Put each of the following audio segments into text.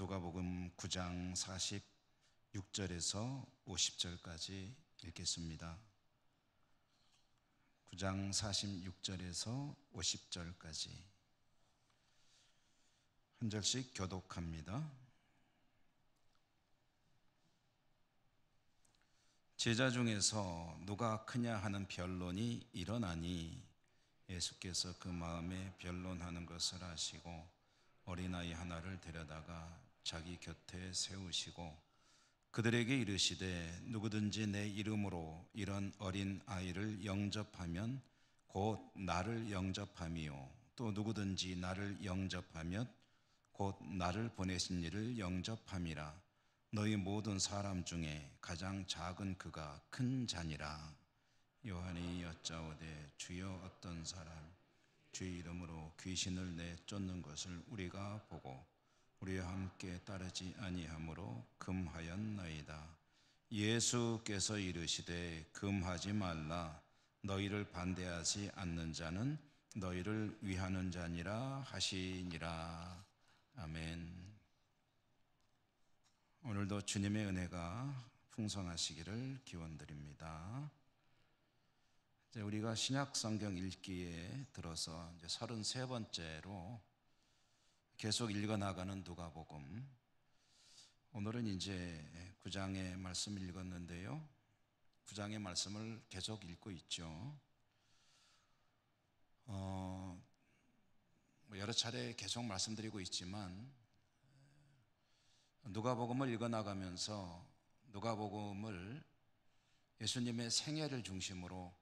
누가복음 9장 46절에서 50절까지 읽겠습니다. 9장 46절에서 50절까지 한 절씩 교독합니다. 제자 중에서 누가 크냐 하는 변론이 일어나니 예수께서 그 마음에 변론하는 것을 아시고 어린아이 하나를 데려다가 자기 곁에 세우시고 그들에게 이르시되 누구든지 내 이름으로 이런 어린 아이를 영접하면 곧 나를 영접함이요 또 누구든지 나를 영접하면 곧 나를 보내신 이를 영접함이라. 너희 모든 사람 중에 가장 작은 그가 큰 자니라. 요한이 여짜오되 주여 어떤 사람 주의 이름으로 귀신을 내쫓는 것을 우리가 보고 우리와 함께 따르지 아니하므로 금하였나이다. 예수께서 이르시되 금하지 말라. 너희를 반대하지 않는 자는 너희를 위하는 자니라 하시니라. 아멘. 오늘도 주님의 은혜가 풍성하시기를 기원드립니다. 이제 우리가 신약 성경 읽기에 들어서 이제 33번째로 계속 읽어나가는 누가복음. 오늘은 이제 9장의 말씀을 읽었는데요. 9장의 말씀을 계속 읽고 있죠. 여러 차례 계속 말씀드리고 있지만 누가복음을 읽어나가면서 누가복음을 예수님의 생애를 중심으로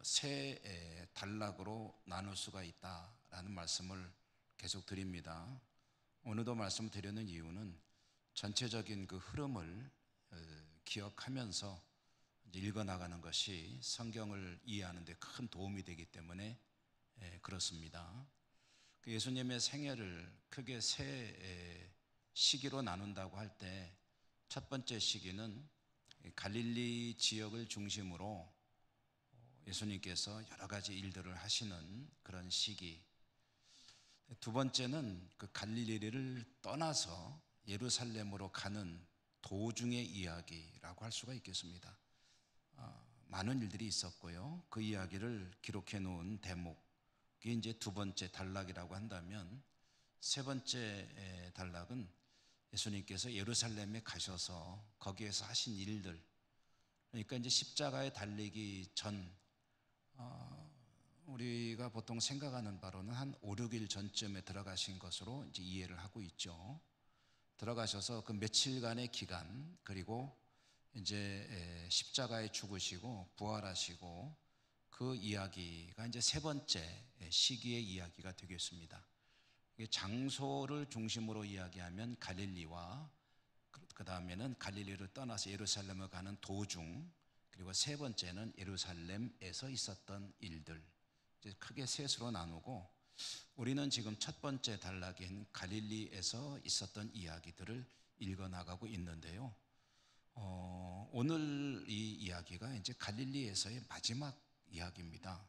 세 단락으로 나눌 수가 있다라는 말씀을 계속 드립니다. 오늘도 말씀을 드리는 이유는 전체적인 그 흐름을 기억하면서 읽어나가는 것이 성경을 이해하는 데 큰 도움이 되기 때문에 그렇습니다. 예수님의 생애를 크게 세 시기로 나눈다고 할 때 첫 번째 시기는 갈릴리 지역을 중심으로 예수님께서 여러 가지 일들을 하시는 그런 시기. 두 번째는 그 갈릴리를 떠나서 예루살렘으로 가는 도중의 이야기라고 할 수가 있겠습니다. 많은 일들이 있었고요. 그 이야기를 기록해 놓은 대목이 이제 두 번째 단락이라고 한다면, 세 번째 단락은 예수님께서 예루살렘에 가셔서 거기에서 하신 일들. 그러니까 이제 십자가에 달리기 전 우리가 보통 생각하는 바로는 한 5, 6일 전쯤에 들어가신 것으로 이제 이해를 하고 있죠. 들어가셔서 그 며칠간의 기간, 그리고 이제 십자가에 죽으시고 부활하시고 그 이야기가 이제 세 번째 시기의 이야기가 되겠습니다. 장소를 중심으로 이야기하면 갈릴리와 그 다음에는 갈릴리를 떠나서 예루살렘을 가는 도중, 그리고 세 번째는 예루살렘에서 있었던 일들, 이제 크게 셋으로 나누고, 우리는 지금 첫 번째 단락인 갈릴리에서 있었던 이야기들을 읽어나가고 있는데요. 오늘 이 이야기가 이제 갈릴리에서의 마지막 이야기입니다.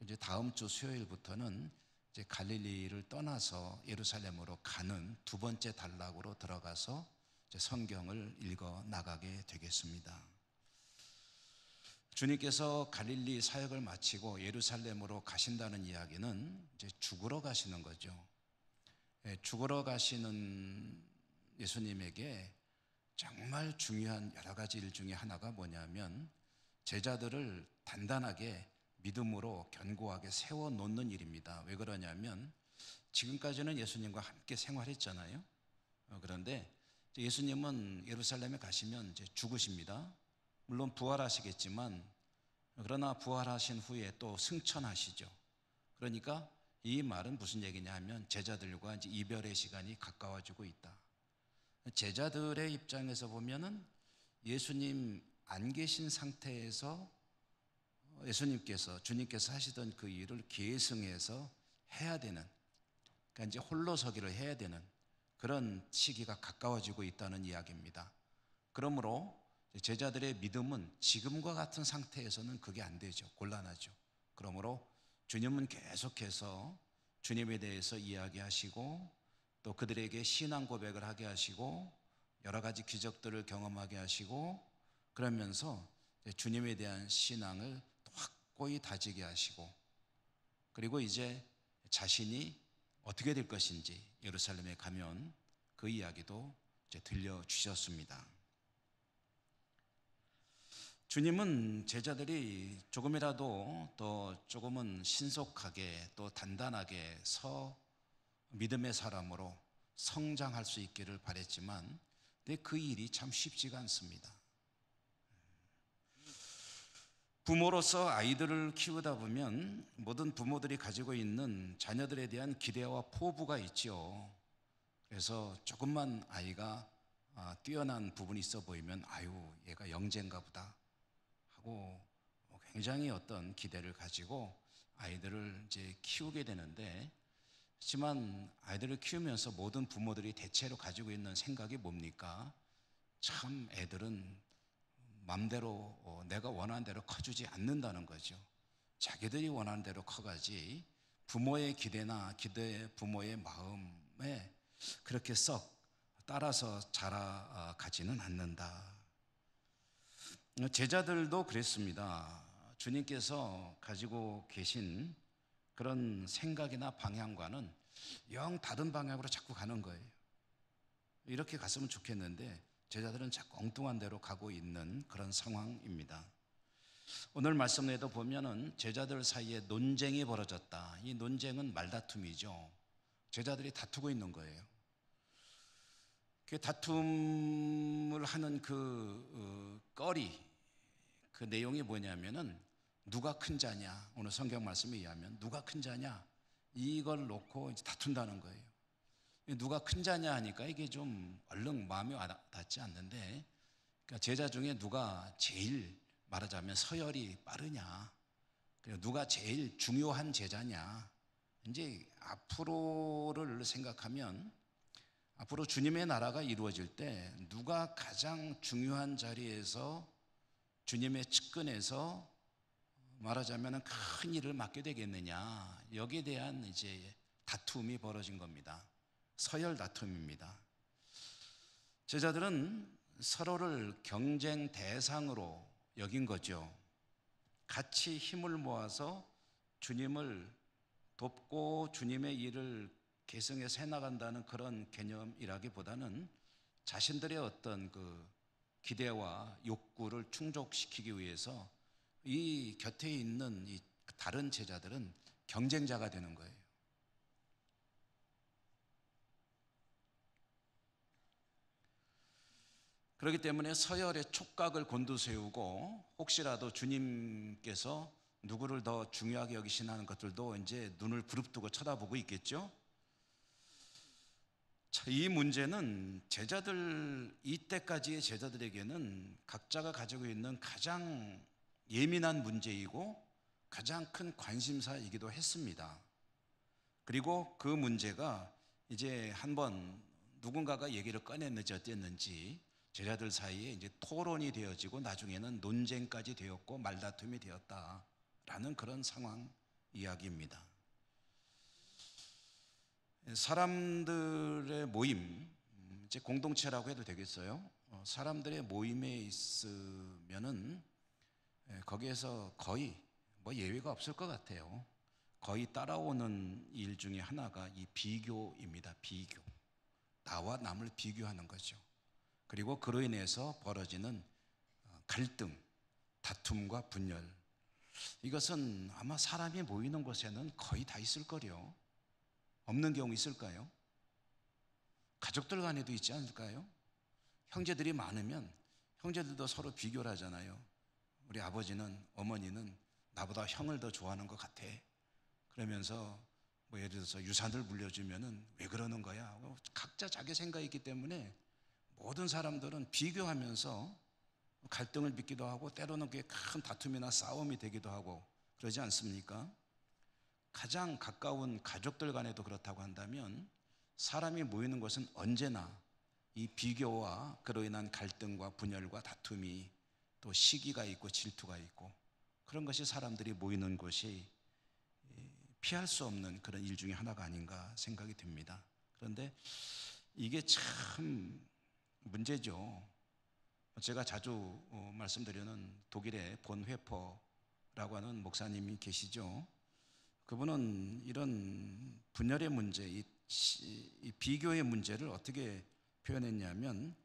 이제 다음 주 수요일부터는 이제 갈릴리를 떠나서 예루살렘으로 가는 두 번째 단락으로 들어가서 이제 성경을 읽어 나가게 되겠습니다. 주님께서 갈릴리 사역을 마치고 예루살렘으로 가신다는 이야기는 이제 죽으러 가시는 거죠. 죽으러 가시는 예수님에게 정말 중요한 여러 가지 일 중에 하나가 뭐냐면 제자들을 단단하게 믿음으로 견고하게 세워놓는 일입니다. 왜 그러냐면 지금까지는 예수님과 함께 생활했잖아요. 그런데 예수님은 예루살렘에 가시면 이제 죽으십니다. 물론 부활하시겠지만, 그러나 부활하신 후에 또 승천하시죠. 그러니까 이 말은 무슨 얘기냐 하면 제자들과 이제 이별의 시간이 가까워지고 있다. 제자들의 입장에서 보면은 예수님 안 계신 상태에서 주님께서 하시던 그 일을 계승해서 해야 되는, 그러니까 이제 홀로 서기를 해야 되는 그런 시기가 가까워지고 있다는 이야기입니다. 그러므로 제자들의 믿음은 지금과 같은 상태에서는 그게 안 되죠. 곤란하죠. 그러므로 주님은 계속해서 주님에 대해서 이야기하시고 또 그들에게 신앙 고백을 하게 하시고 여러 가지 기적들을 경험하게 하시고 그러면서 주님에 대한 신앙을 또 확고히 다지게 하시고 그리고 이제 자신이 어떻게 될 것인지 예루살렘에 가면 그 이야기도 이제 들려주셨습니다. 주님은 제자들이 조금이라도 더 조금은 신속하게 또 단단하게 믿음의 사람으로 성장할 수 있기를 바랬지만 근데 그 일이 참 쉽지가 않습니다. 부모로서 아이들을 키우다 보면 모든 부모들이 가지고 있는 자녀들에 대한 기대와 포부가 있죠. 그래서 조금만 아이가 뛰어난 부분이 있어 보이면 아유 얘가 영재인가 보다 하고 굉장히 어떤 기대를 가지고 아이들을 이제 키우게 되는데 하지만 아이들을 키우면서 모든 부모들이 대체로 가지고 있는 생각이 뭡니까? 참 애들은 맘대로 내가 원하는 대로 커주지 않는다는 거죠. 자기들이 원하는 대로 커가지 부모의 기대나 부모의 마음에 그렇게 썩 따라서 자라가지는 않는다. 제자들도 그랬습니다. 주님께서 가지고 계신 그런 생각이나 방향과는 영 다른 방향으로 자꾸 가는 거예요. 이렇게 갔으면 좋겠는데 제자들은 자꾸 엉뚱한 데로 가고 있는 그런 상황입니다. 오늘 말씀에도 보면은 제자들 사이에 논쟁이 벌어졌다. 이 논쟁은 말다툼이죠. 제자들이 다투고 있는 거예요. 그 다툼을 하는 그 거리, 그 내용이 뭐냐면은 누가 큰 자냐, 오늘 성경 말씀에 의하면 누가 큰 자냐 이걸 놓고 이제 다툰다는 거예요. 누가 큰 자냐 하니까 이게 좀 얼른 마음에 와닿지 않는데, 그러니까 제자 중에 누가 제일 말하자면 서열이 빠르냐, 그리고 누가 제일 중요한 제자냐. 이제 앞으로를 생각하면 앞으로 주님의 나라가 이루어질 때 누가 가장 중요한 자리에서 주님의 측근에서 말하자면 큰 일을 맡게 되겠느냐, 여기에 대한 이제 다툼이 벌어진 겁니다. 서열 다툼입니다. 제자들은 서로를 경쟁 대상으로 여긴 거죠. 같이 힘을 모아서 주님을 돕고 주님의 일을 계승해서 해나간다는 그런 개념이라기보다는 자신들의 어떤 그 기대와 욕구를 충족시키기 위해서 이 곁에 있는 이 다른 제자들은 경쟁자가 되는 거예요. 그렇기 때문에 서열의 촉각을 곤두세우고 혹시라도 주님께서 누구를 더 중요하게 여기시는 것들도 이제 눈을 부릅뜨고 쳐다보고 있겠죠. 자, 이 문제는 이때까지의 제자들에게는 각자가 가지고 있는 가장 예민한 문제이고 가장 큰 관심사이기도 했습니다. 그리고 그 문제가 이제 한번 누군가가 얘기를 꺼냈는지 어땠는지 제자들 사이에 이제 토론이 되어지고 나중에는 논쟁까지 되었고 말다툼이 되었다라는 그런 상황 이야기입니다. 사람들의 모임, 이제 공동체라고 해도 되겠어요. 사람들의 모임에 있으면은 거기에서 거의 뭐 예외가 없을 것 같아요. 거의 따라오는 일 중에 하나가 이 비교입니다. 비교. 나와 남을 비교하는 거죠. 그리고 그로 인해서 벌어지는 갈등, 다툼과 분열. 이것은 아마 사람이 모이는 곳에는 거의 다 있을 거요. 없는 경우 있을까요? 가족들 간에도 있지 않을까요? 형제들이 많으면 형제들도 서로 비교를 하잖아요. 우리 아버지는, 어머니는 나보다 형을 더 좋아하는 것 같아. 그러면서 뭐 예를 들어서 유산을 물려주면은 왜 그러는 거야? 각자 자기 생각이 있기 때문에 모든 사람들은 비교하면서 갈등을 빚기도 하고 때로는 그게 큰 다툼이나 싸움이 되기도 하고 그러지 않습니까? 가장 가까운 가족들 간에도 그렇다고 한다면 사람이 모이는 곳은 언제나 이 비교와 그로 인한 갈등과 분열과 다툼이 또 시기가 있고 질투가 있고 그런 것이 사람들이 모이는 곳이 피할 수 없는 그런 일 중에 하나가 아닌가 생각이 듭니다. 그런데 이게 참 문제죠. 제가 자주 말씀드리는 독일의 본회퍼라고 하는 목사님이 계시죠. 그분은 이런 분열의 문제, 이 비교의 문제를 어떻게 표현했냐면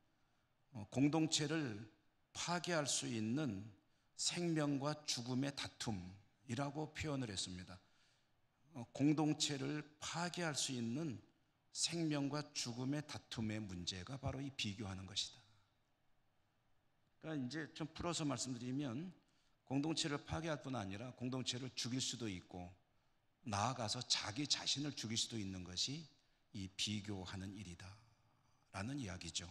공동체를 파괴할 수 있는 생명과 죽음의 다툼이라고 표현을 했습니다. 공동체를 파괴할 수 있는 생명과 죽음의 다툼의 문제가 바로 이 비교하는 것이다. 그러니까 이제 좀 풀어서 말씀드리면 공동체를 파괴할 뿐 아니라 공동체를 죽일 수도 있고 나아가서 자기 자신을 죽일 수도 있는 것이 이 비교하는 일이다 라는 이야기죠.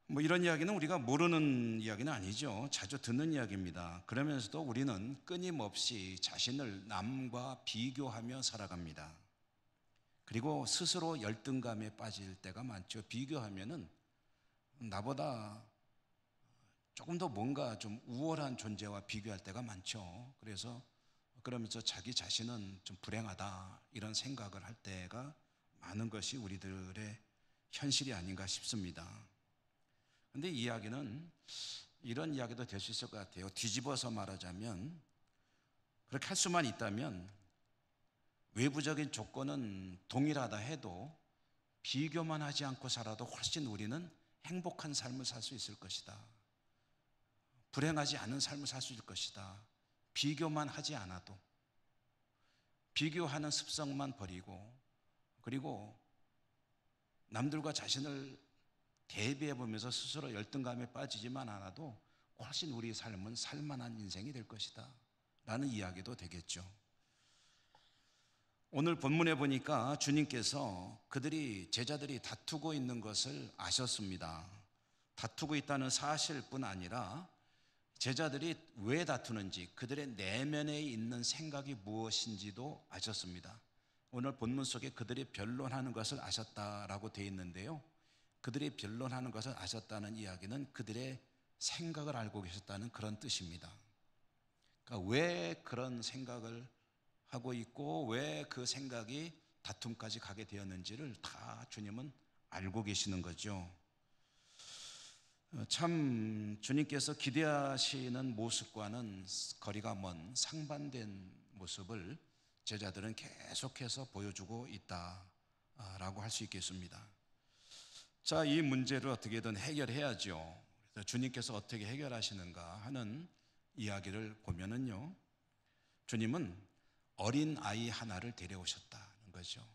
뭐 이런 이야기는 우리가 모르는 이야기는 아니죠. 자주 듣는 이야기입니다. 그러면서도 우리는 끊임없이 자신을 남과 비교하며 살아갑니다. 그리고 스스로 열등감에 빠질 때가 많죠. 비교하면은 나보다 조금 더 뭔가 좀 우월한 존재와 비교할 때가 많죠. 그러면서 자기 자신은 좀 불행하다 이런 생각을 할 때가 많은 것이 우리들의 현실이 아닌가 싶습니다. 그런데 이 이야기는 이런 이야기도 될 수 있을 것 같아요. 뒤집어서 말하자면 그렇게 할 수만 있다면 외부적인 조건은 동일하다 해도 비교만 하지 않고 살아도 훨씬 우리는 행복한 삶을 살 수 있을 것이다. 불행하지 않은 삶을 살 수 있을 것이다. 비교만 하지 않아도 비교하는 습성만 버리고 그리고 남들과 자신을 대비해 보면서 스스로 열등감에 빠지지만 않아도 훨씬 우리 삶은 살만한 인생이 될 것이다 라는 이야기도 되겠죠. 오늘 본문에 보니까 주님께서 제자들이 다투고 있는 것을 아셨습니다. 다투고 있다는 사실뿐 아니라 제자들이 왜 다투는지 그들의 내면에 있는 생각이 무엇인지도 아셨습니다. 오늘 본문 속에 그들이 변론하는 것을 아셨다라고 되어 있는데요. 그들이 변론하는 것을 아셨다는 이야기는 그들의 생각을 알고 계셨다는 그런 뜻입니다. 그러니까 왜 그런 생각을 하고 있고 왜 그 생각이 다툼까지 가게 되었는지를 다 주님은 알고 계시는 거죠. 참 주님께서 기대하시는 모습과는 거리가 먼 상반된 모습을 제자들은 계속해서 보여주고 있다라고 할 수 있겠습니다. 자, 이 문제를 어떻게든 해결해야죠. 그래서 주님께서 어떻게 해결하시는가 하는 이야기를 보면은요, 주님은 어린 아이 하나를 데려오셨다는 거죠.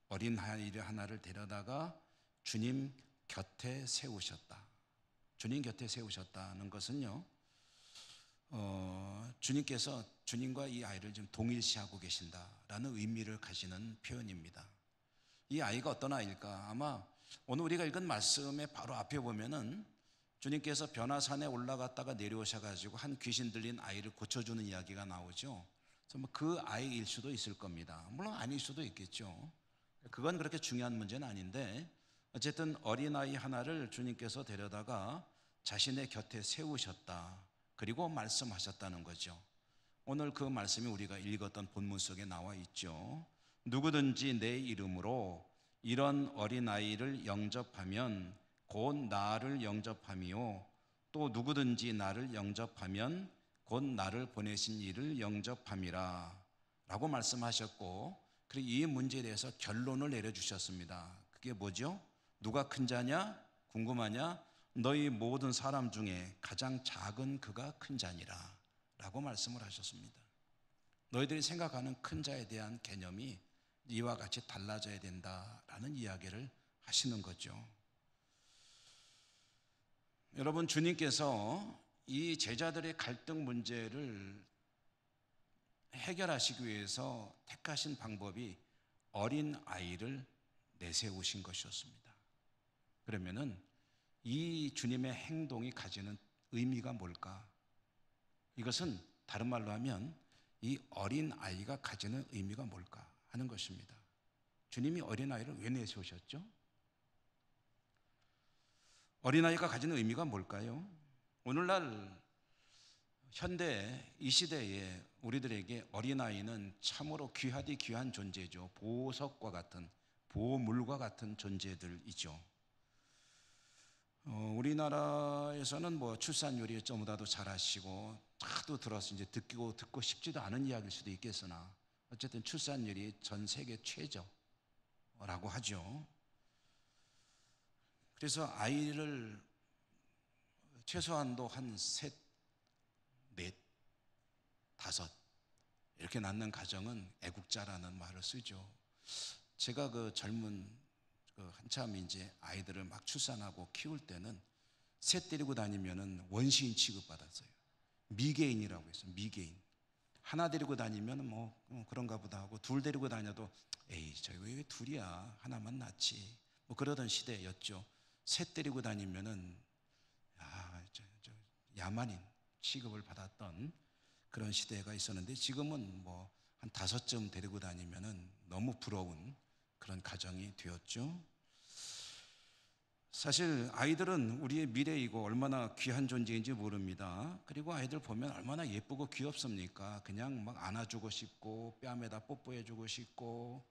어린 아이 하나를 데려다가 주님 곁에 세우셨다. 주님 곁에 세우셨다는 것은요, 주님께서 주님과 이 아이를 좀 동일시하고 계신다라는 의미를 가지는 표현입니다. 이 아이가 어떤 아이일까? 아마 오늘 우리가 읽은 말씀의 바로 앞에 보면은 주님께서 변화산에 올라갔다가 내려오셔가지고 한 귀신 들린 아이를 고쳐주는 이야기가 나오죠. 그래서 뭐 그 아이일 수도 있을 겁니다. 물론 아닐 수도 있겠죠. 그건 그렇게 중요한 문제는 아닌데 어쨌든 어린아이 하나를 주님께서 데려다가 자신의 곁에 세우셨다. 그리고 말씀하셨다는 거죠. 오늘 그 말씀이 우리가 읽었던 본문 속에 나와 있죠. 누구든지 내 이름으로 이런 어린아이를 영접하면 곧 나를 영접함이요 또 누구든지 나를 영접하면 곧 나를 보내신 이를 영접함이라 라고 말씀하셨고, 그리고 이 문제에 대해서 결론을 내려주셨습니다. 그게 뭐죠? 누가 큰 자냐? 궁금하냐? 너희 모든 사람 중에 가장 작은 그가 큰 자니라 라고 말씀을 하셨습니다. 너희들이 생각하는 큰 자에 대한 개념이 이와 같이 달라져야 된다라는 이야기를 하시는 거죠. 여러분, 주님께서 이 제자들의 갈등 문제를 해결하시기 위해서 택하신 방법이 어린 아이를 내세우신 것이었습니다. 그러면은 이 주님의 행동이 가지는 의미가 뭘까? 이것은 다른 말로 하면 이 어린 아이가 가지는 의미가 뭘까 하는 것입니다. 주님이 어린 아이를 왜 내세우셨죠? 어린 아이가 가지는 의미가 뭘까요? 오늘날 현대 이 시대에 우리들에게 어린아이는 참으로 귀하디 귀한 존재죠. 보석과 같은, 보물과 같은 존재들이죠. 우리나라에서는 뭐 출산율이 좀보다도 잘하시고 하도 들어서 이제 듣고 싶지도 않은 이야기일 수도 있겠으나 어쨌든 출산율이 전 세계 최저라고 하죠. 그래서 아이를 최소한도 한 셋, 넷, 다섯 이렇게 낳는 가정은 애국자라는 말을 쓰죠. 제가 그 젊은 한참 이제 아이들을 막 출산하고 키울 때는 셋 데리고 다니면은 원시인 취급받았어요. 미개인이라고 했어요. 미개인. 하나 데리고 다니면 뭐 그런가 보다 하고, 둘 데리고 다녀도 에이 저희 왜 둘이야, 하나만 낳지, 뭐 그러던 시대였죠. 셋 데리고 다니면은 야만인 취급을 받았던 그런 시대가 있었는데, 지금은 뭐 한 5점 데리고 다니면은 너무 부러운 그런 가정이 되었죠. 사실 아이들은 우리의 미래이고 얼마나 귀한 존재인지 모릅니다. 그리고 아이들 보면 얼마나 예쁘고 귀엽습니까? 그냥 막 안아주고 싶고 뺨에다 뽀뽀해주고 싶고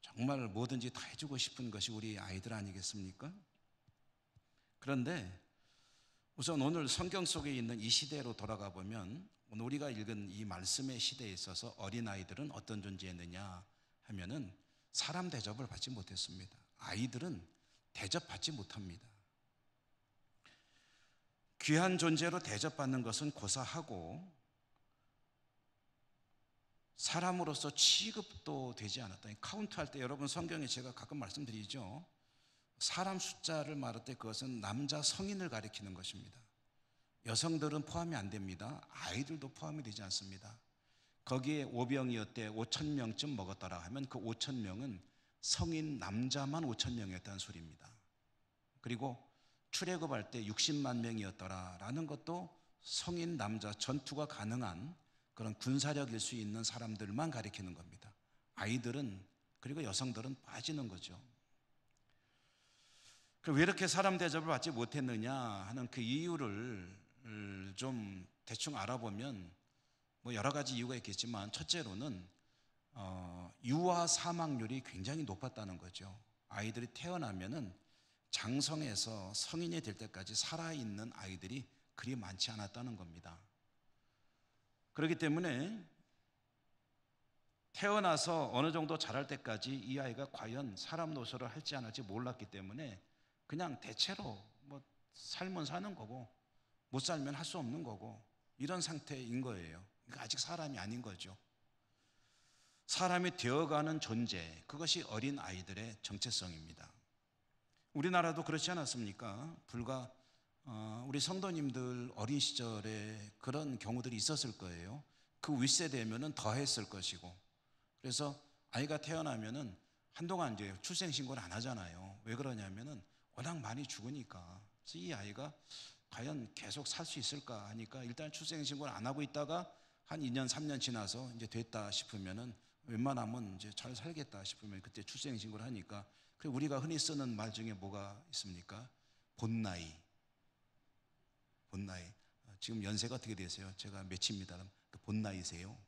정말 뭐든지 다 해주고 싶은 것이 우리 아이들 아니겠습니까? 그런데 우선 오늘 성경 속에 있는 이 시대로 돌아가 보면, 오늘 우리가 읽은 이 말씀의 시대에 있어서 어린아이들은 어떤 존재였느냐 하면은 사람 대접을 받지 못했습니다. 아이들은 대접받지 못합니다. 귀한 존재로 대접받는 것은 고사하고 사람으로서 취급도 되지 않았다. 카운트할 때 여러분 성경에 제가 가끔 말씀드리죠. 사람 숫자를 말할 때 그것은 남자 성인을 가리키는 것입니다. 여성들은 포함이 안 됩니다. 아이들도 포함이 되지 않습니다. 거기에 오병이었대 5,000명쯤 먹었더라 하면 그 5,000명은 성인 남자만 5,000명이었다는 소리입니다. 그리고 출애굽할 때 60만 명이었더라 라는 것도 성인 남자, 전투가 가능한 그런 군사력일 수 있는 사람들만 가리키는 겁니다. 아이들은, 그리고 여성들은 빠지는 거죠. 왜 이렇게 사람 대접을 받지 못했느냐 하는 그 이유를 좀 대충 알아보면 뭐 여러 가지 이유가 있겠지만, 첫째로는 유아 사망률이 굉장히 높았다는 거죠. 아이들이 태어나면은 장성해서 성인이 될 때까지 살아있는 아이들이 그리 많지 않았다는 겁니다. 그렇기 때문에 태어나서 어느 정도 자랄 때까지 이 아이가 과연 사람 노릇을 할지 안 할지 몰랐기 때문에 그냥 대체로 뭐 살면 사는 거고 못 살면 할 수 없는 거고 이런 상태인 거예요. 그러니까 아직 사람이 아닌 거죠. 사람이 되어가는 존재, 그것이 어린 아이들의 정체성입니다. 우리나라도 그렇지 않았습니까? 불과 우리 성도님들 어린 시절에 그런 경우들이 있었을 거예요. 그 윗세대면은 더 했을 것이고, 그래서 아이가 태어나면은 한동안 이제 출생신고를 안 하잖아요. 왜 그러냐면은 워낙 많이 죽으니까. 그래서 이 아이가 과연 계속 살 수 있을까 하니까 일단 출생신고를 안 하고 있다가 한 2년, 3년 지나서 이제 됐다 싶으면은 웬만하면 이제 잘 살겠다 싶으면 그때 출생신고를 하니까, 그리고 우리가 흔히 쓰는 말 중에 뭐가 있습니까? 본나이. 본나이. 지금 연세가 어떻게 되세요? 제가 몇입니다. 본나이세요?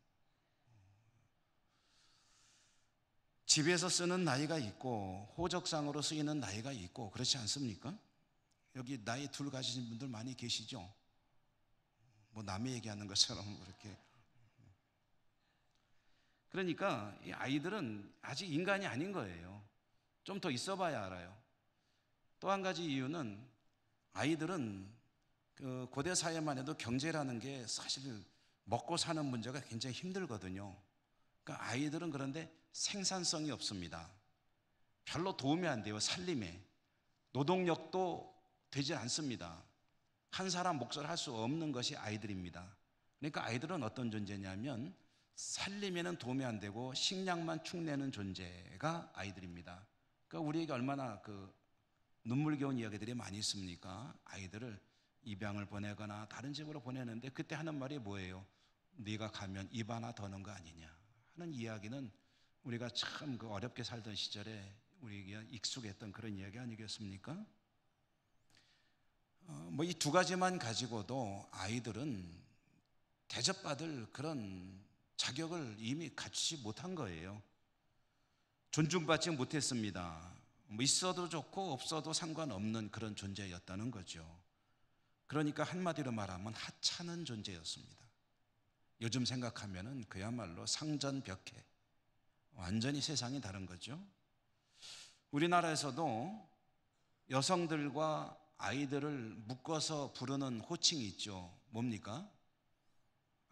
집에서 쓰는 나이가 있고 호적상으로 쓰이는 나이가 있고 그렇지 않습니까? 여기 나이 둘 가지신 분들 많이 계시죠? 뭐 남의 얘기하는 것처럼 그렇게. 그러니까 이 아이들은 아직 인간이 아닌 거예요. 좀 더 있어봐야 알아요. 또 한 가지 이유는 아이들은 그 고대 사회만 해도 경제라는 게 사실 먹고 사는 문제가 굉장히 힘들거든요. 그러니까 아이들은 그런데 생산성이 없습니다. 별로 도움이 안 돼요. 살림에 노동력도 되지 않습니다. 한 사람 몫을 할 수 없는 것이 아이들입니다. 그러니까 아이들은 어떤 존재냐면 살림에는 도움이 안 되고 식량만 축내는 존재가 아이들입니다. 그러니까 우리에게 얼마나 그 눈물겨운 이야기들이 많이 있습니까? 아이들을 입양을 보내거나 다른 집으로 보내는데 그때 하는 말이 뭐예요? 네가 가면 입 하나 더는 거 아니냐 하는 이야기는 우리가 참 그 어렵게 살던 시절에 우리에게 익숙했던 그런 이야기 아니겠습니까? 뭐 이 두 가지만 가지고도 아이들은 대접받을 그런 자격을 이미 갖추지 못한 거예요. 존중받지 못했습니다. 뭐 있어도 좋고 없어도 상관없는 그런 존재였다는 거죠. 그러니까 한마디로 말하면 하찮은 존재였습니다. 요즘 생각하면은 그야말로 상전벽해, 완전히 세상이 다른 거죠. 우리나라에서도 여성들과 아이들을 묶어서 부르는 호칭이 있죠. 뭡니까?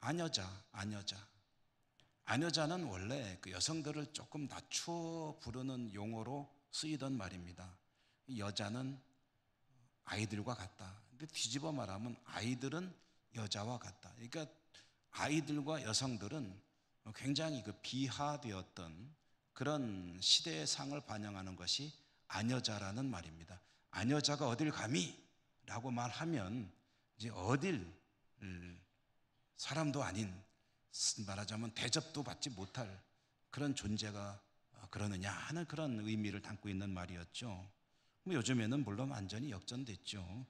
아녀자, 아녀자. 아녀자는 원래 그 여성들을 조금 낮추어 부르는 용어로 쓰이던 말입니다. 여자는 아이들과 같다. 근데 뒤집어 말하면 아이들은 여자와 같다. 그러니까 아이들과 여성들은 굉장히 그 비하되었던 그런 시대의 상을 반영하는 것이 아녀자라는 말입니다. 아녀자가 어딜 감히? 라고 말하면 이제 어딜 사람도 아닌, 말하자면 대접도 받지 못할 그런 존재가 그러느냐 하는 그런 의미를 담고 있는 말이었죠. 뭐 요즘에는 물론 완전히 역전됐죠.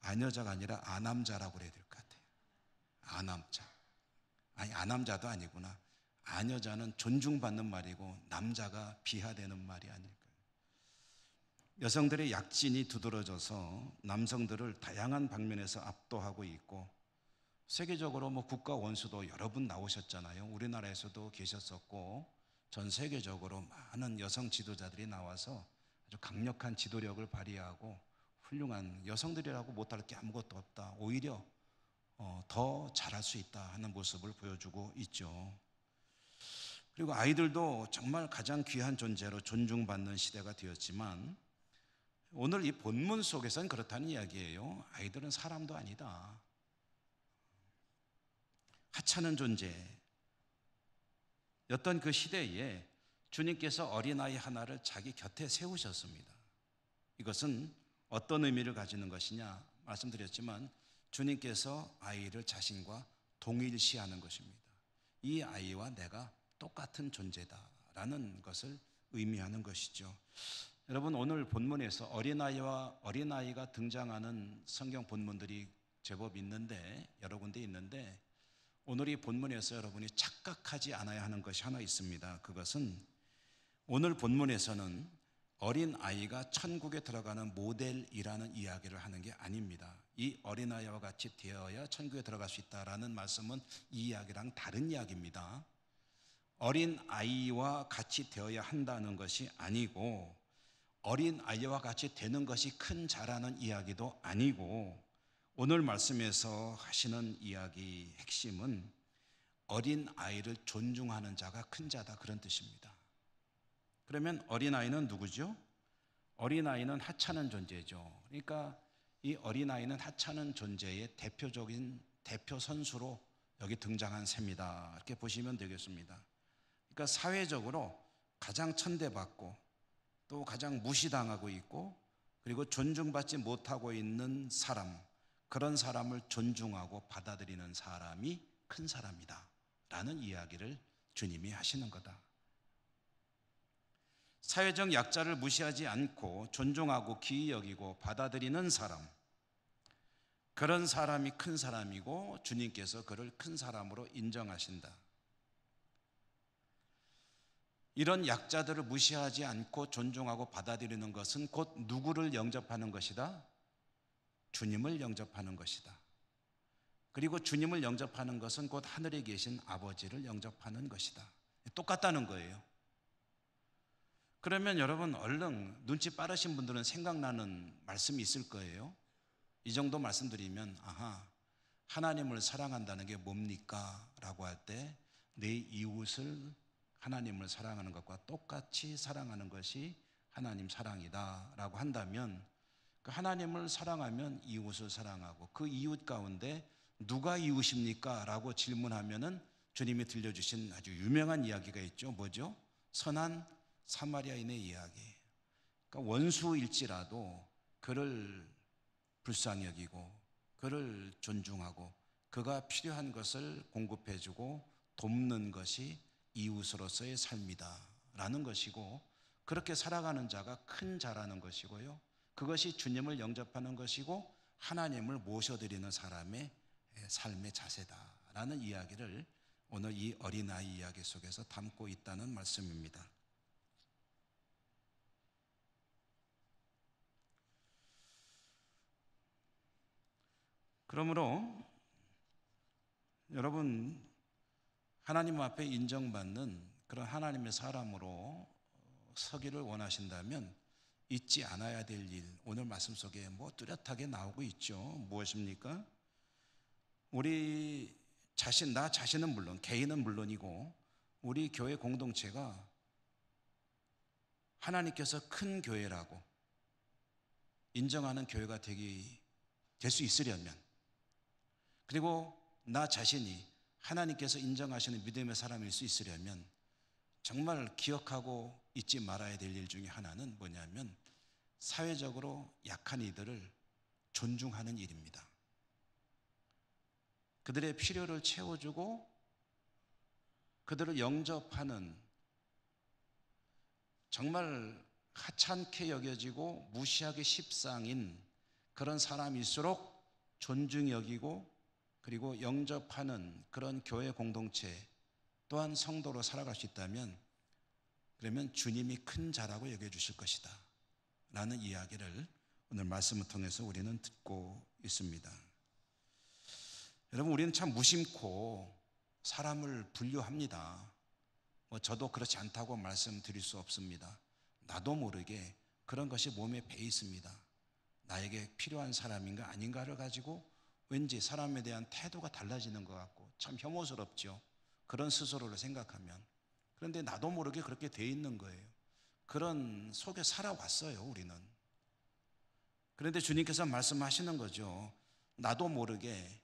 아녀자가 아니라 아남자라고 그래야 될 것 같아요. 아남자. 아니, 아남자도 아니구나. 아녀자는 존중받는 말이고 남자가 비하되는 말이 아닐까요? 여성들의 약진이 두드러져서 남성들을 다양한 방면에서 압도하고 있고, 세계적으로 뭐 국가 원수도 여러 분 나오셨잖아요. 우리나라에서도 계셨었고, 전 세계적으로 많은 여성 지도자들이 나와서 아주 강력한 지도력을 발휘하고 훌륭한, 여성들이라고 못할 게 아무것도 없다, 오히려 더 잘할 수 있다 하는 모습을 보여주고 있죠. 그리고 아이들도 정말 가장 귀한 존재로 존중받는 시대가 되었지만, 오늘 이 본문 속에서는 그렇다는 이야기예요. 아이들은 사람도 아니다, 하찮은 존재였던 그 시대에 주님께서 어린아이 하나를 자기 곁에 세우셨습니다. 이것은 어떤 의미를 가지는 것이냐 말씀드렸지만, 주님께서 아이를 자신과 동일시하는 것입니다. 이 아이와 내가 똑같은 존재다라는 것을 의미하는 것이죠. 여러분, 오늘 본문에서 어린아이가 등장하는 성경 본문들이 제법 있는데, 여러 군데 있는데, 오늘 이 본문에서 여러분이 착각하지 않아야 하는 것이 하나 있습니다. 그것은 오늘 본문에서는 어린아이가 천국에 들어가는 모델이라는 이야기를 하는 게 아닙니다. 이 어린아이와 같이 되어야 천국에 들어갈 수 있다라는 말씀은 이 이야기랑 다른 이야기입니다. 어린아이와 같이 되어야 한다는 것이 아니고, 어린아이와 같이 되는 것이 큰 자라는 이야기도 아니고, 오늘 말씀에서 하시는 이야기 핵심은 어린아이를 존중하는 자가 큰 자다, 그런 뜻입니다. 그러면 어린아이는 누구죠? 어린아이는 하찮은 존재죠. 그러니까 이 어린아이는 하찮은 존재의 대표적인 대표 선수로 여기 등장한 셈이다, 이렇게 보시면 되겠습니다. 그러니까 사회적으로 가장 천대받고 또 가장 무시당하고 있고, 그리고 존중받지 못하고 있는 사람, 그런 사람을 존중하고 받아들이는 사람이 큰 사람이다 라는 이야기를 주님이 하시는 거다. 사회적 약자를 무시하지 않고 존중하고 기이 여기고 받아들이는 사람, 그런 사람이 큰 사람이고 주님께서 그를 큰 사람으로 인정하신다. 이런 약자들을 무시하지 않고 존중하고 받아들이는 것은 곧 누구를 영접하는 것이다? 주님을 영접하는 것이다. 그리고 주님을 영접하는 것은 곧 하늘에 계신 아버지를 영접하는 것이다. 똑같다는 거예요. 그러면 여러분, 얼른 눈치 빠르신 분들은 생각나는 말씀이 있을 거예요. 이 정도 말씀드리면, 아하, 하나님을 사랑한다는 게 뭡니까? 라고 할 때 내 이웃을 하나님을 사랑하는 것과 똑같이 사랑하는 것이 하나님 사랑이다 라고 한다면, 그 하나님을 사랑하면 이웃을 사랑하고, 그 이웃 가운데 누가 이웃입니까? 라고 질문하면은 주님이 들려주신 아주 유명한 이야기가 있죠. 뭐죠? 선한 사마리아인의 이야기. 그러니까 원수일지라도 그를 불쌍히 여기고 그를 존중하고 그가 필요한 것을 공급해주고 돕는 것이 이웃으로서의 삶이다 라는 것이고, 그렇게 살아가는 자가 큰 자라는 것이고요, 그것이 주님을 영접하는 것이고 하나님을 모셔드리는 사람의 삶의 자세다 라는 이야기를 오늘 이 어린아이 이야기 속에서 담고 있다는 말씀입니다. 그러므로 여러분, 하나님 앞에 인정받는 그런 하나님의 사람으로 서기를 원하신다면 잊지 않아야 될 일, 오늘 말씀 속에 뚜렷하게 나오고 있죠. 무엇입니까? 우리 자신, 나 자신은 물론, 개인은 물론이고 우리 교회 공동체가 하나님께서 큰 교회라고 인정하는 교회가 될 수 있으려면, 그리고 나 자신이 하나님께서 인정하시는 믿음의 사람일 수 있으려면 정말 기억하고 잊지 말아야 될 일 중에 하나는 뭐냐면 사회적으로 약한 이들을 존중하는 일입니다. 그들의 필요를 채워주고 그들을 영접하는, 정말 하찮게 여겨지고 무시하기 십상인 그런 사람일수록 존중히 여기고 그리고 영접하는 그런 교회 공동체 또한 성도로 살아갈 수 있다면, 그러면 주님이 큰 자라고 여겨주실 것이다 라는 이야기를 오늘 말씀을 통해서 우리는 듣고 있습니다. 여러분, 우리는 참 무심코 사람을 분류합니다. 저도 그렇지 않다고 말씀드릴 수 없습니다. 나도 모르게 그런 것이 몸에 배 있습니다. 나에게 필요한 사람인가 아닌가를 가지고 왠지 사람에 대한 태도가 달라지는 것 같고 참 혐오스럽죠. 그런 스스로를 생각하면. 그런데 나도 모르게 그렇게 돼 있는 거예요. 그런 속에 살아왔어요, 우리는. 그런데 주님께서 말씀하시는 거죠. 나도 모르게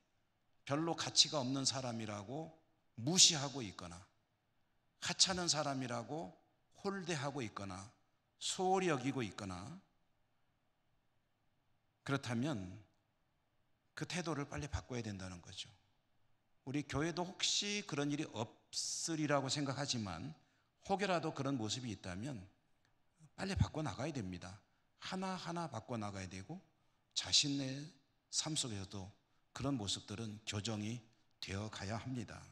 별로 가치가 없는 사람이라고 무시하고 있거나 하찮은 사람이라고 홀대하고 있거나 소홀히 여기고 있거나, 그렇다면 그 태도를 빨리 바꿔야 된다는 거죠. 우리 교회도 혹시 그런 일이 없으리라고 생각하지만 혹여라도 그런 모습이 있다면 빨리 바꿔나가야 됩니다. 하나하나 바꿔나가야 되고 자신의 삶 속에서도 그런 모습들은 교정이 되어 가야 합니다.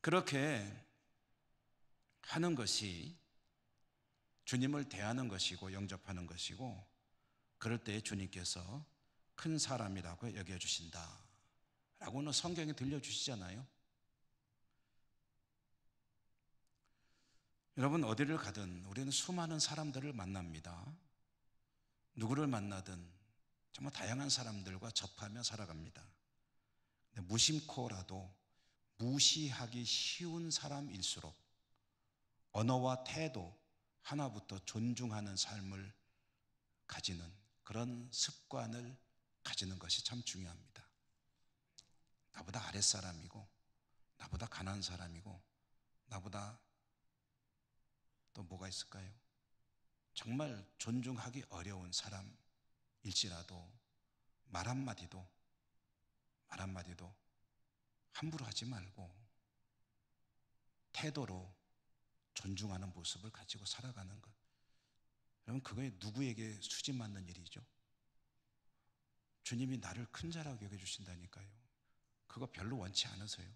그렇게 하는 것이 주님을 대하는 것이고 영접하는 것이고, 그럴 때 주님께서 큰 사람이라고 여겨주신다 라고는 성경에 들려주시잖아요. 여러분, 어디를 가든 우리는 수많은 사람들을 만납니다. 누구를 만나든 정말 다양한 사람들과 접하며 살아갑니다. 근데 무심코라도 무시하기 쉬운 사람일수록 언어와 태도 하나부터 존중하는 삶을 가지는 그런 습관을 가지는 것이 참 중요합니다. 나보다 아랫사람이고 나보다 가난한 사람이고 나보다 또 뭐가 있을까요? 정말 존중하기 어려운 사람일지라도 말 한마디도 함부로 하지 말고 태도로 존중하는 모습을 가지고 살아가는 것, 여러분, 그거에 누구에게 수지 맞는 일이죠? 주님이 나를 큰 자라고 여겨주신다니까요. 그거 별로 원치 않으세요?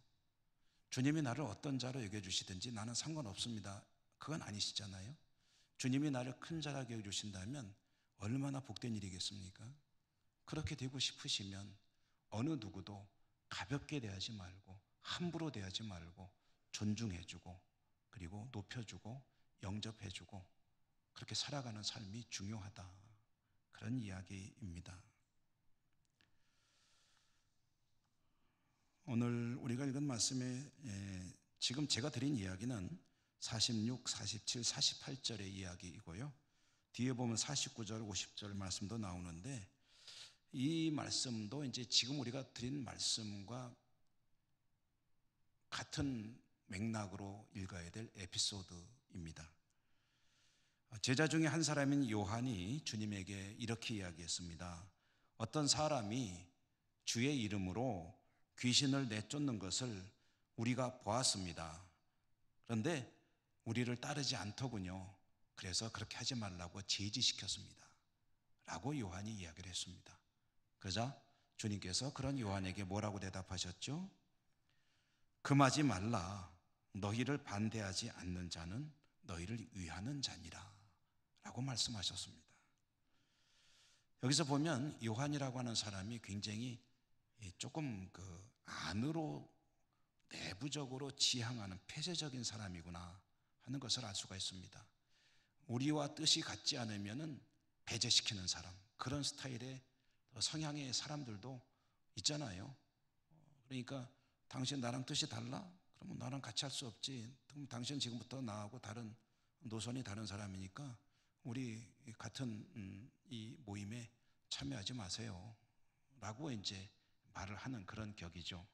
주님이 나를 어떤 자로 여겨주시든지 나는 상관없습니다, 그건 아니시잖아요. 주님이 나를 큰 자라고 여겨주신다면 얼마나 복된 일이겠습니까? 그렇게 되고 싶으시면 어느 누구도 가볍게 대하지 말고 함부로 대하지 말고 존중해주고 그리고 높여주고 영접해주고 그렇게 살아가는 삶이 중요하다, 그런 이야기입니다. 오늘 우리가 읽은 말씀에 지금 제가 드린 이야기는 46, 47, 48절의 이야기이고요. 뒤에 보면 49절, 50절 말씀도 나오는데 이 말씀도 이제 지금 우리가 드린 말씀과 같은 맥락으로 읽어야 될 에피소드입니다. 제자 중에 한 사람인 요한이 주님에게 이렇게 이야기했습니다. 어떤 사람이 주의 이름으로 귀신을 내쫓는 것을 우리가 보았습니다. 그런데 우리를 따르지 않더군요. 그래서 그렇게 하지 말라고 제지시켰습니다 라고 요한이 이야기를 했습니다. 그러자 주님께서 그런 요한에게 뭐라고 대답하셨죠? 금하지 말라. 너희를 반대하지 않는 자는 너희를 위하는 자니라 라고 말씀하셨습니다. 여기서 보면 요한이라고 하는 사람이 굉장히 조금 안으로 내부적으로 지향하는 폐쇄적인 사람이구나 하는 것을 알 수가 있습니다. 우리와 뜻이 같지 않으면 배제시키는 사람, 그런 스타일의 성향의 사람들도 있잖아요. 그러니까 당신 나랑 뜻이 달라? 그러면 나랑 같이 할 수 없지. 그럼 당신 지금부터 나하고 다른 노선이 다른 사람이니까 우리 같은 이 모임에 참여하지 마세요 라고 이제 말을 하는 그런 격이죠.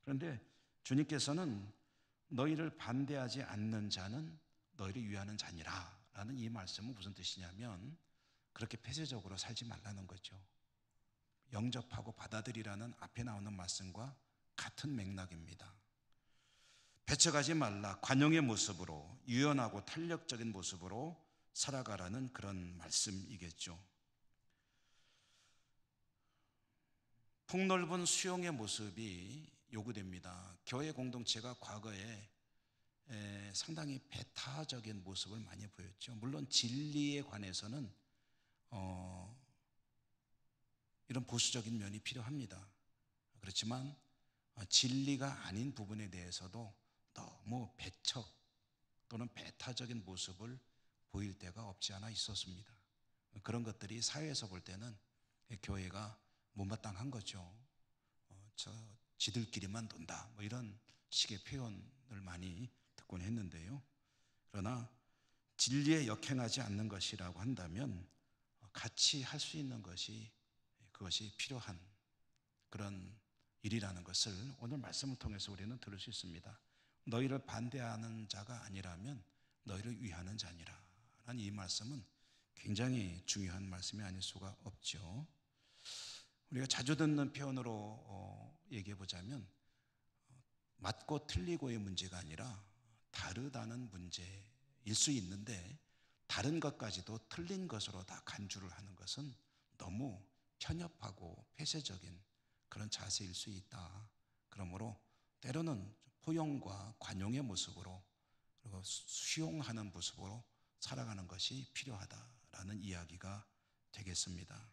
그런데 주님께서는 너희를 반대하지 않는 자는 너희를 위하는 자니라 라는 이 말씀은 무슨 뜻이냐면 그렇게 폐쇄적으로 살지 말라는 거죠. 영접하고 받아들이라는 앞에 나오는 말씀과 같은 맥락입니다. 배척하지 말라. 관용의 모습으로, 유연하고 탄력적인 모습으로 살아가라는 그런 말씀이겠죠. 폭넓은 수용의 모습이 요구됩니다. 교회 공동체가 과거에 상당히 배타적인 모습을 많이 보였죠. 물론 진리에 관해서는 이런 보수적인 면이 필요합니다. 그렇지만 진리가 아닌 부분에 대해서도 너무 배척 또는 배타적인 모습을 보일 때가 없지 않아 있었습니다. 그런 것들이 사회에서 볼 때는 교회가 못마땅한 거죠. 지들끼리만 논다 뭐 이런 식의 표현을 많이 듣곤 했는데요. 그러나 진리에 역행하지 않는 것이라고 한다면 같이 할 수 있는 것이 그것이 필요한 그런 일이라는 것을 오늘 말씀을 통해서 우리는 들을 수 있습니다. 너희를 반대하는 자가 아니라면 너희를 위하는 자니라 라는 이 말씀은 굉장히 중요한 말씀이 아닐 수가 없죠. 우리가 자주 듣는 표현으로 얘기해 보자면 맞고 틀리고의 문제가 아니라 다르다는 문제일 수 있는데 다른 것까지도 틀린 것으로 다 간주를 하는 것은 너무 편협하고 폐쇄적인 그런 자세일 수 있다. 그러므로 때로는 포용과 관용의 모습으로 그리고 수용하는 모습으로 살아가는 것이 필요하다라는 이야기가 되겠습니다.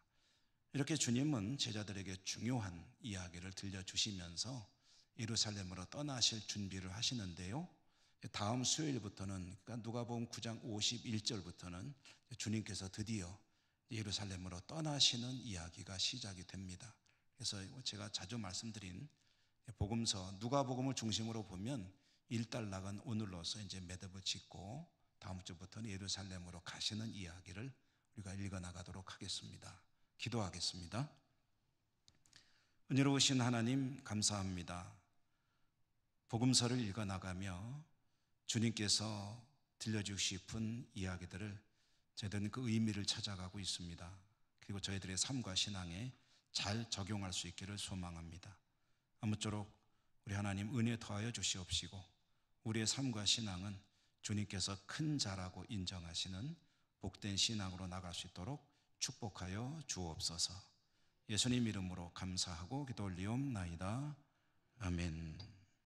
이렇게 주님은 제자들에게 중요한 이야기를 들려주시면서 예루살렘으로 떠나실 준비를 하시는데요. 다음 수요일부터는 그러니까 누가복음 9장 51절부터는 주님께서 드디어 예루살렘으로 떠나시는 이야기가 시작이 됩니다. 그래서 제가 자주 말씀드린 복음서 누가복음을 중심으로 보면 일단락은 오늘로서 이제 매듭을 짓고 다음 주부터는 예루살렘으로 가시는 이야기를 우리가 읽어나가도록 하겠습니다. 기도하겠습니다. 은혜로우신 하나님 감사합니다. 복음서를 읽어나가며 주님께서 들려주고 싶은 이야기들을 저희들은 그 의미를 찾아가고 있습니다. 그리고 저희들의 삶과 신앙에 잘 적용할 수 있기를 소망합니다. 아무쪼록 우리 하나님 은혜 더하여 주시옵시고 우리의 삶과 신앙은 주님께서 큰 자라고 인정하시는 복된 신앙으로 나갈 수 있도록 축복하여 주옵소서. 예수님 이름으로 감사하고 기도 올리옵나이다. 아멘.